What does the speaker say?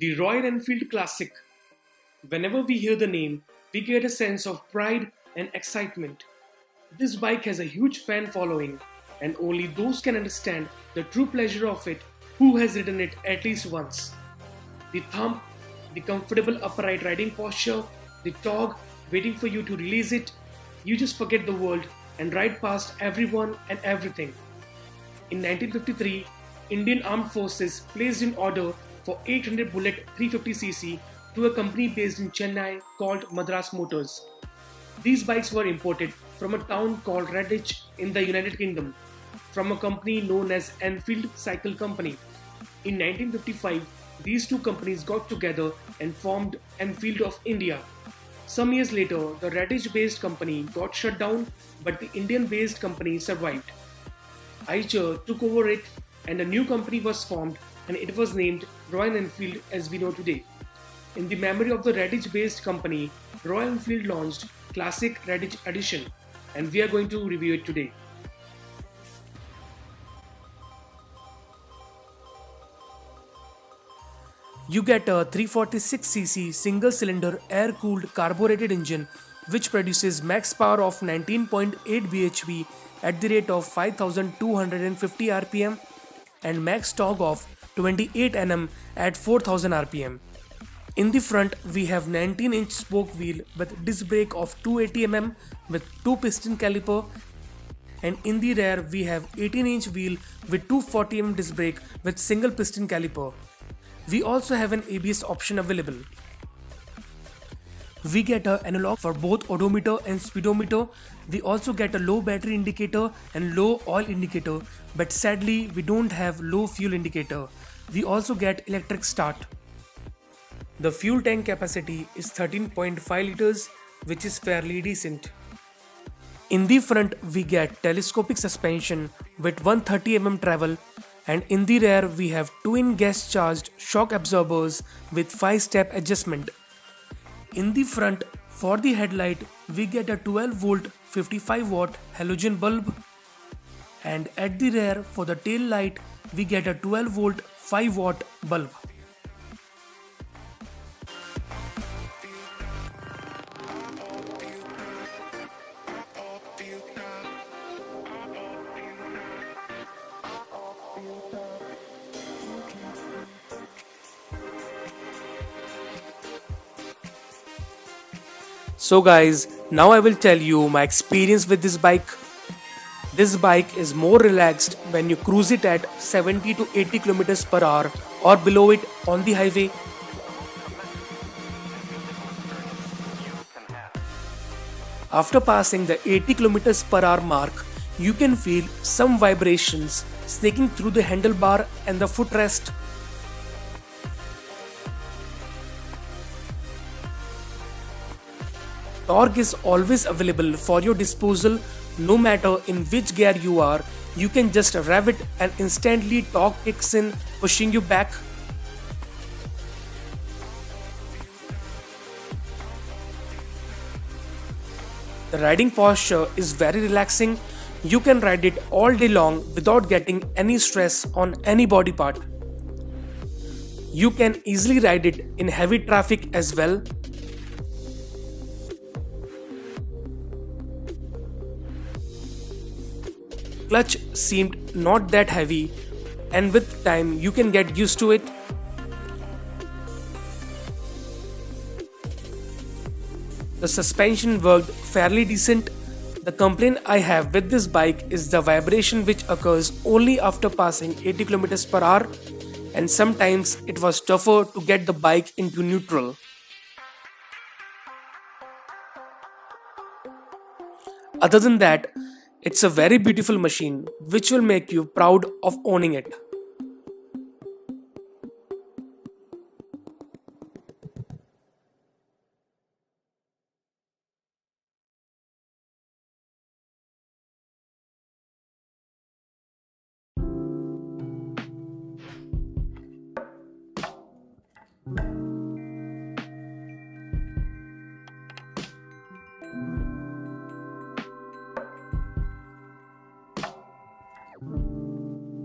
The Royal Enfield Classic. Whenever we hear the name, we get a sense of pride and excitement. This bike has a huge fan following, and only those can understand the true pleasure of it who has ridden it at least once. The thump, the comfortable upright riding posture, the tog waiting for you to release it, you just forget the world and ride past everyone and everything. In 1953, Indian Armed Forces placed an order for 800 Bullet 350cc to a company based in Chennai called Madras Motors. These bikes were imported from a town called Redditch in the United Kingdom from a company known as Enfield Cycle Company. In 1955, these two companies got together and formed Enfield of India. Some years later, the Redditch based company got shut down, but the Indian based company survived. Eicher took over it and a new company was formed, and it was named Royal Enfield as we know today. In the memory of the Redditch based company, Royal Enfield launched Classic Redditch Edition, and we are going to review it today. You get a 346cc single cylinder air cooled carbureted engine which produces max power of 19.8 bhp at the rate of 5250 rpm and max torque of 28 Nm at 4000 rpm. In the front, we have 19-inch spoke wheel with disc brake of 280 mm with 2 piston caliper, and in the rear we have 18-inch wheel with 240 mm disc brake with single piston caliper. We also have an ABS option available. We get an analog for both odometer and speedometer. We also get a low battery indicator and low oil indicator, but sadly we don't have low fuel indicator. We also get electric start. The fuel tank capacity is 13.5 liters, which is fairly decent. In the front we get telescopic suspension with 130 mm travel, and in the rear we have twin gas charged shock absorbers with 5-step adjustment. In the front, for the headlight, we get a 12 volt 55 watt halogen bulb, and at the rear for the tail light we get a 12 volt 5 watt bulb. So guys, now I will tell you my experience with this bike. This bike is more relaxed when you cruise it at 70 to 80 km per hour or below it on the highway. After passing the 80 km per hour mark, you can feel some vibrations snaking through the handlebar and the footrest. Torque is always available for your disposal. No matter in which gear you are, you can just rev it and instantly torque kicks in, pushing you back. The riding posture is very relaxing. You can ride it all day long without getting any stress on any body part. You can easily ride it in heavy traffic as well. Clutch seemed not that heavy, and with time you can get used to it. The suspension worked fairly decent. The complaint I have with this bike is the vibration which occurs only after passing 80 km per hour, and sometimes it was tougher to get the bike into neutral. Other than that, it's a very beautiful machine which will make you proud of owning it.